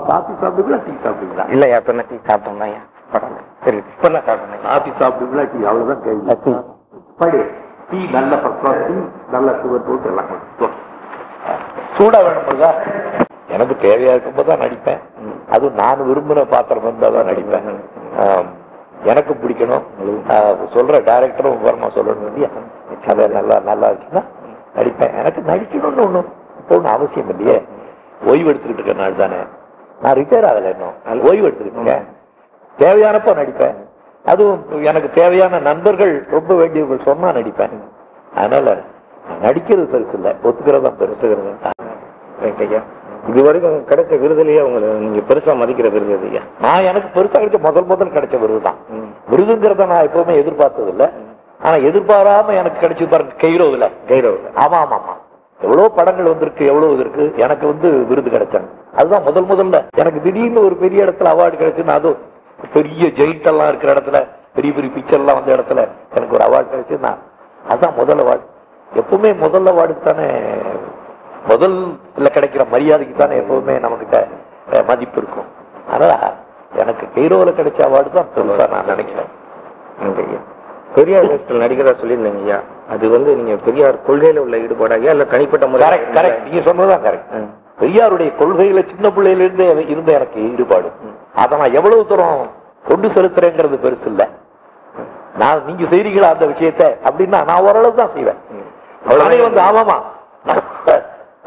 Coffee சாப்பிடுவீங்களா tea சாப்பிடுவீங்களா? இல்லையா இப்ப டீ சாப்பிட்டோம் தான் சரி இப்ப சாப்பிட்டேன். காஃபி சாப்பிடுவீங்களா டீ? அவ்வளவுதான் கேள்வி. படி டீ நல்ல பக்கம், டீ நல்ல சுகர் போட்டு எல்லாம் சூடா வேணும்போதா எனக்கு தேவையா இருக்கும்போது தான் நடிப்பேன். அதுவும் நான் விரும்புகிற பாத்திரம் இருந்தால் தான் நடிப்பேன். எனக்கு பிடிக்கணும் சொல்ற டைரக்டரும் விவரமா சொல்லணும் இல்லையா, அதை நல்லா இருக்குன்னா நடிப்பேன். எனக்கு நடிக்கணும்னு ஒன்றும் அவசியம் இல்லையே. ஓய்வு எடுத்துக்கிட்டு இருக்க நாள் தானே, நான் ரிட்டையர் ஆகலை இன்னும், ஓய்வு எடுத்துக்கிட்டு இருக்கேன். தேவையானப்போ நடிப்பேன். அதுவும் எனக்கு தேவையான நண்பர்கள் ரொம்ப வேண்டியவர்கள் சொன்னா நடிப்பேன். அதனால நடிக்கிறது பெருசு இல்லை, ஒத்துக்கிறதான் பெருசுகிறது. இது வரைக்கும் கிடைச்ச விருதுலயே உங்களை நீங்க பெருசா மதிக்கிற விருது ஐயா? நான் எனக்கு பெருசா கிடைச்ச முதல் கிடைச்ச விருது தான். விருதுங்கிறத நான் எப்பவுமே எதிர்பார்த்தது இல்லை. ஆனா எதிர்பாராம எனக்கு கிடைச்சது பாருங்க, கைரோவில். ஆமா ஆமா ஆமா, எவ்வளவு படங்கள் வந்திருக்கு, எவ்வளவு இருக்கு. எனக்கு விருது கிடைச்சாங்க. அதுதான் முதல்ல எனக்கு திடீர்னு ஒரு பெரிய இடத்துல அவார்டு கிடைச்சுன்னா, அதுவும் பெரிய ஜெயிண்ட் எல்லாம் இருக்கிற இடத்துல, பெரிய பெரிய பிக்சர் எல்லாம் வந்த இடத்துல எனக்கு ஒரு அவார்டு கிடைச்சுன்னா அதுதான் முதல் அவார்டு. எப்பவுமே முதல் அவார்டுக்கு தானே, முதல்ல கிடைக்கிற மரியாதைக்கு தானே எப்பவுமே நம்மகிட்ட மதிப்பு இருக்கும். அதனால எனக்கு கைரோல கிடைச்ச அவார்டு தான் பெருசா நான் நினைக்கிறேன். பெரியார் நடிகரா சொல்லியிருந்தீங்க ஐயா, அது நீங்க பெரியார் கொள்கையில உள்ள ஈடுபாடாக இல்ல தனிப்பட்ட முறை? கரெக்ட், நீங்க சொன்னதுதான் கரெக்ட். பெரியாருடைய கொள்கையில சின்ன பிள்ளையில இருந்தே இருந்த எனக்கு ஈடுபாடு. அதை நான் எவ்வளவு தூரம் கொண்டு செலுத்துறேங்கிறது பெருசு இல்லை. நீங்க செய்றீங்களா அந்த விஷயத்த அப்படின்னா நான் ஓரளவு தான் செய்வேன். நானே ஆமாமா,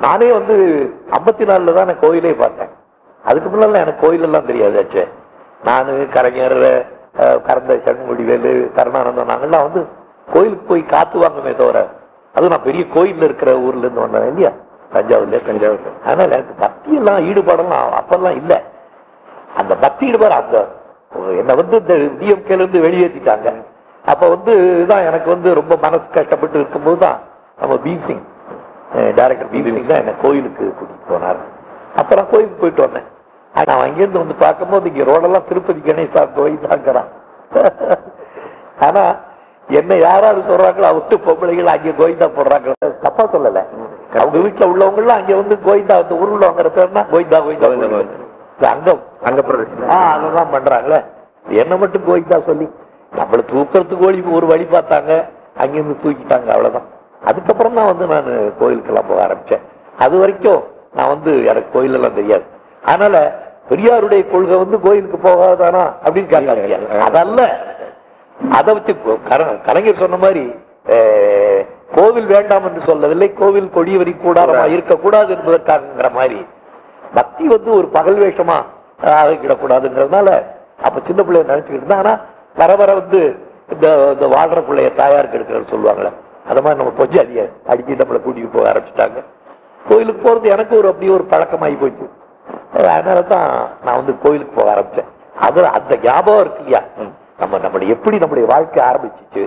நானே 54 தான் நான் கோயிலே பார்த்தேன். அதுக்கு முன்னால எனக்கு கோயில் எல்லாம் தெரியாதாச்சே. நானு கலைஞர், கரந்த சண்முடிவேலு, கருணானந்தம், நாங்கெல்லாம் கோயிலுக்கு போய் காத்து வாங்குமே தவிர, அது நான் பெரிய கோயில் இருக்கிற ஊர்ல இருந்து வந்தேன் இல்லையா, தஞ்சாவூர்ல. அதனால எனக்கு பக்தி எல்லாம் ஈடுபாடெல்லாம் அப்பெல்லாம் இல்லை. அந்த பக்தி ஈடுபாடு அந்த என்ன இந்த டிஎம்கேல இருந்து வெளியேற்றிட்டாங்க. அப்ப தான் எனக்கு ரொம்ப மனசு கஷ்டப்பட்டு இருக்கும்போது தான் நம்ம பீம்சிங் டைரக்டர் பீம்சிங் தான் என்ன கோயிலுக்கு கூட்டிட்டு போனார். அப்புறம் கோயிலுக்கு போயிட்டு வந்தேன். நான் அங்கிருந்து பார்க்கும்போது இங்க ரோடெல்லாம் திருப்பதி கணேசா கோயில் தாங்கிறான். ஆனா என்ன யாராவது சொல்றாங்களோ விட்டு பொம்பளைகள் அங்கே கோயிந்தா போடுறாங்க, தப்பா சொல்லல. அவங்க வீட்டுல உள்ளவங்க எல்லாம் அங்க கோயிந்தா ஊர்ல வாங்குற பேர்னா கோயிந்தா அங்கதான் பண்றாங்களே. என்ன மட்டும் கோயிந்தா சொல்லி நம்மள தூக்கிறதுக்கு ஒரு வழி பார்த்தாங்க, அங்கிருந்து தூக்கிட்டாங்க, அவ்வளவுதான். அதுக்கப்புறம் தான் நான் கோயிலுக்கெல்லாம் போக ஆரம்பிச்சேன். அது வரைக்கும் நான் எனக்கு கோயில் எல்லாம் தெரியாது. அதனால பெரியாருடைய கொள்கை கோயிலுக்கு போகாதானா அப்படின்னு கேட்காங்க. அதல்ல, அதை வச்சு கலைஞர் சொன்ன மாதிரி கோவில் வேண்டாம் என்று சொல்லவில்லை, கோவில் கொடியவரி கூடாரமா இருக்கக்கூடாது என்பதற்காக மாதிரி பக்தி ஒரு பகல் வேஷமா ஆகிடக்கூடாதுங்கிறதுனால அப்ப சின்ன பிள்ளைய நினைச்சுக்கிட்டு இருந்தா. ஆனா வர இந்த வாழ்ற பிள்ளைய தாயாருக்கு எடுக்கிறது சொல்லுவாங்களே, அது மாதிரி நம்ம கொஞ்சம் அடிச்சு நம்மளை கூட்டிட்டு போக ஆரம்பிச்சுட்டாங்க. கோயிலுக்கு போறது எனக்கு அப்படியே ஒரு பழக்கமாகி போயிடுச்சு. அதனாலதான் நான் கோயிலுக்கு போக ஆரம்பிச்சேன். அது அந்த ஞாபகம் இருக்கு இல்லையா, நம்முடைய வாழ்க்கை ஆரம்பிச்சிச்சு,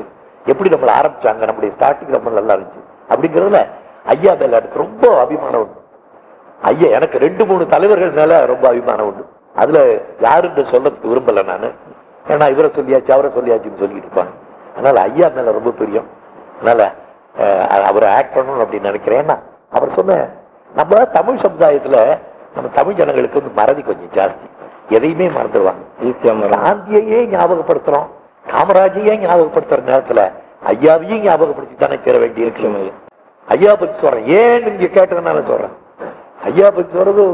எப்படி நம்மளை ஆரம்பிச்சாங்க, நம்முடைய ஸ்டார்டிங் ரொம்ப நல்லா இருந்துச்சு அப்படிங்கிறதுல ஐயா மேல எனக்கு ரொம்ப அபிமானம் உண்டு. ஐயா எனக்கு 2-3 தலைவர்கள் மேல ரொம்ப அபிமானம் உண்டு. அதுல யாருன்னு சொல்றதுக்கு விரும்பல நானு, ஏன்னா இவரை சொல்லியாச்சு அவரை சொல்லியாச்சுன்னு சொல்லிட்டு இருப்பாங்க. அதனால ஐயா மேல ரொம்ப பிரியம். அதனால அவரை ஆக்ட் பண்ணணும் அப்படின்னு நினைக்கிறேன். ஏன்னா அவர் சொன்ன நம்ம தமிழ் சமுதாயத்துல நம்ம தமிழ் ஜனங்களுக்கு மறதி கொஞ்சம் ஜாஸ்தி, எதையுமே மறந்துடுவாங்க. காந்தியையே ஞாபகப்படுத்துறோம், காமராஜையே ஞாபகப்படுத்துற நேரத்துல ஐயாவையும் ஞாபகப்படுத்தி தானே சேர வேண்டிய இருக்கு. ஐயா பத்தி சொல்றேன், ஏன் நீங்க கேட்டதுனால சொல்றேன். ஐயா பத்தி சொல்றது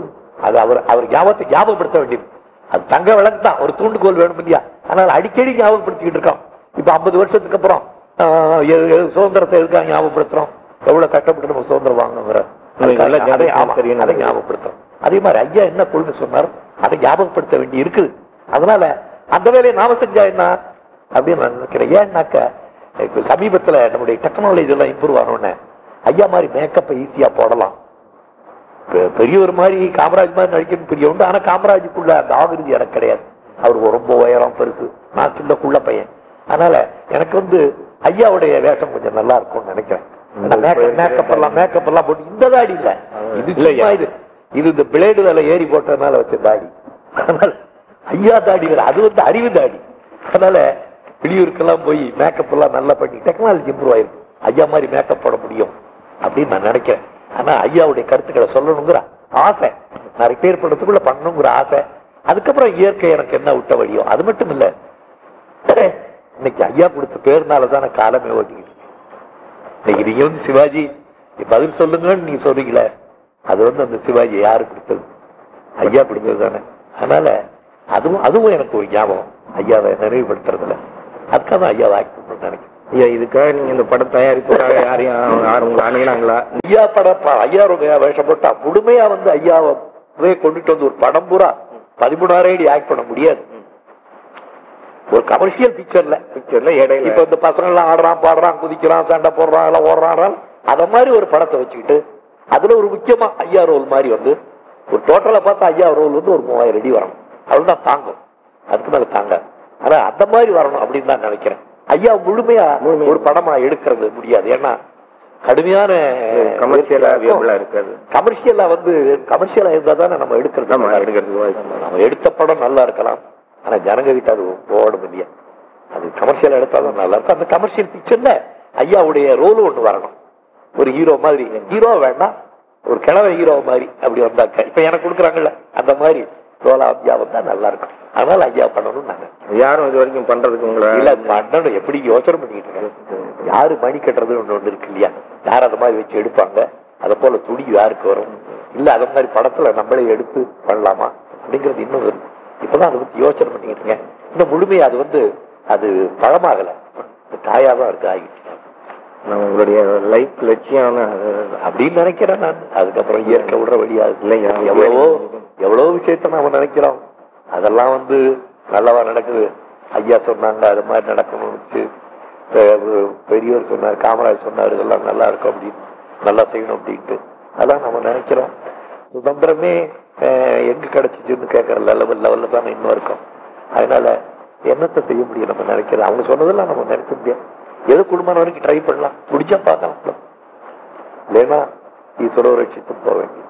அது அவர் ஞாபகப்படுத்த வேண்டியது. அது தங்க விளக்கு தான், ஒரு தூண்டுகோல் வேணும் இல்லையா. அதனால அடிக்கடி ஞாபகப்படுத்திக்கிட்டு இருக்கோம். இப்ப 50 வருஷத்துக்கு அப்புறம் சுதந்திரத்தை எதுக்காக ஞாபகப்படுத்துறோம், எவ்வளவு கஷ்டப்பட்டு நம்ம சுதந்திரம் வாங்கணுங்கிற அதை ஞாபகப்படுத்துறோம். அதே மாதிரி ஐயா என்ன கொள்கை சொன்னார் அதை ஞாபகப்படுத்த வேண்டி இருக்குது. அதனால அந்த வேலையை நாம செஞ்சா என்ன அப்படின்னு நான் நினைக்கிறேன். ஏன்னாக்க இப்ப சமீபத்துல நம்முடைய டெக்னாலஜி எல்லாம் இம்ப்ரூவ் ஆனோன்னு ஐயா மாதிரி மேக்கப்பை ஈஸியா போடலாம். பெரியவர் மாதிரி காமராஜ் மாதிரி நடிக்கணும் பெரிய உண்டு. ஆனா காமராஜுக்குள்ள அந்த ஆகிருதி எனக்கு கிடையாது. அவர் ரொம்ப உயரம் பெருசு, நான் சின்னக்குள்ள பையன். அதனால எனக்கு ஐயாவுடைய வேஷம் கொஞ்சம் நல்லா இருக்கும்னு நினைக்கிறேன். மேக்கப் எல்லாம் போட்டு இந்த தாடி இல்ல, இது இந்த பிளேடு வேலை ஏறி போட்டதுனால வச்ச தாடி. அதனால ஐயா தாடி வேற, அது அறிவு தாடி. அதனால வெளியூருக்கெல்லாம் போய் மேக்கப் எல்லாம் நல்லா பண்ணி டெக்னாலஜி இம்ப்ரூவ் ஆயிருக்கு, ஐயா மாதிரி மேக்கப் போட முடியும் அப்படின்னு நான் நினைக்கிறேன். ஆனா ஐயாவுடைய கருத்துக்களை சொல்லணுங்கிற ஆசை நான் ரிட்டையர் பண்ணதுக்குள்ள பண்ணணுங்கிற ஆசை. அதுக்கப்புறம் இயற்கை எனக்கு என்ன விட்ட வழியோ. அது மட்டும் இல்ல, இன்னைக்கு ஐயா கொடுத்த பேருனாலதான் நான் காலமே ஓட்டிக்கிட்டு. இன்னைக்கு நீங்க வந்து சிவாஜி பதில் சொல்லுங்கன்னு நீங்க சொல்றீங்களே, அது வந்து அந்த சிவாஜி யாரு கொடுத்தது? ஐயா கொடுத்தது தானே. அதனால அதுவும் எனக்கு ஒரு ஞாபகம், ஐயாவை நிறைவுபடுத்துறதுல. அதுக்காக தான் ஐயாவை ஆக்ட் பண்ண நினைக்கிறேன். ஐயா, இதுக்காக நீங்க இந்த படம் தயாரிப்புக்காக யாரும் உங்களை அணுகினாங்களா? ஐயா படம் ஐயா வேஷம் போட்டா முழுமையா வந்து ஐயாவே கொண்டுட்டு வந்து ஒரு படம் பூரா 13 அடி ஆக்ட் பண்ண முடியாது. ஒரு கமர்ஷியல் பிக்சர்ல இடையில இப்ப இந்த பசங்க எல்லாம் ஆடுறான், பாடுறான், குதிக்கிறான், சண்டை போடுறான், எல்லாம் ஓடுறான், அத மாதிரி ஒரு படத்தை வச்சுக்கிட்டு அதுல ஒரு முக்கியமா ஐயா ரோல் மாதிரி வந்து ஒரு டோட்டலா பார்த்தா ஐயா ரோல் வந்து ஒரு 3000 அடி வரணும். அவ்வளவுதான் தாங்கும், அதுக்கு மேல தாங்க. ஆனா அந்த மாதிரி வரணும் அப்படின்னு தான் நினைக்கிறேன். ஐயா முழுமையா ஒரு படமா எடுக்கிறது முடியாது. ஏன்னா கடுமையான கமர்ஷியலா இருக்காது. கமர்ஷியலா வந்து கமர்ஷியலா இருந்தா தானே நம்ம எடுக்கிறது. நம்ம எடுத்த படம் நல்லா இருக்கலாம், ஆனா ஜனங்க கிட்ட அது ஓடும் இல்லையா. அது கமர்ஷியலா எடுத்தாலும் நல்லா இருக்கும். அந்த கமர்ஷியல் பிக்சர்ல ஐயாவுடைய ரோலும் ஒண்ணு வரணும். ஒரு ஹீரோ மாதிரி, ஹீரோ வேண்டாம், ஒரு கிழவை ஹீரோ மாதிரி அப்படி வந்தாக்க இப்ப எனக்கு கொடுக்குறாங்கல்ல அந்த மாதிரி ரோலா ஐயா வந்தா நல்லா இருக்கும். அதனால ஐயா பண்ணணும். நாங்க யாரும் இது வரைக்கும் பண்றதுக்கு உங்களை இல்ல பண்ணணும். எப்படி யோசனை பண்ணிட்டு இருக்கேன், யாரு மணி கட்டுறது ஒண்ணு இருக்கு இல்லையா, யார் அதை மாதிரி வச்சு எடுப்பாங்க, அதை போல துணி யாருக்கு வரும், இல்ல அதை மாதிரி படத்துல நம்மளே எடுத்து பண்ணலாமா அப்படிங்கிறது இன்னும் வருது. இப்பதான் அதை பத்தி யோசனை பண்ணிக்கிட்டு இருக்கேன். இன்னும் முழுமையா அது வந்து அது பழமாகல, காயாதான் இருக்கு, ஆகிட்டு. உங்களுடைய லைஃப் லட்சியம் அப்படின்னு நினைக்கிறேன் நான். அதுக்கப்புறம் இயற்கை விடுற வழியா இல்லையா, எவ்வளவோ விஷயத்த நாம நினைக்கிறோம். அதெல்லாம் வந்து நல்லவா நடக்குது. ஐயா சொன்னாங்க அது மாதிரி நடக்கணும்னு, பெரியவர் சொன்னார், காமராஜ் சொன்னார் இதெல்லாம் நல்லா இருக்கும் அப்படின்னு, நல்லா செய்யணும் அப்படின்ட்டு அதான் நம்ம நினைக்கிறோம். சுதந்திரமே எங்க கிடைச்சிச்சுன்னு கேட்கற லெவல்ல தான் இன்னும் இருக்கும். அதனால என்னத்தை செய்ய முடியும் நம்ம நினைக்கிறோம். அவங்க சொன்னதெல்லாம் நம்ம நினைக்க முடியாது. எது குடும்பம் வரைக்கும் ட்ரை பண்ணலாம், முடிச்சா பார்க்கலாம். இல்லைன்னா ஈஸ்வரோ ரட்சித்து போக வேண்டியது.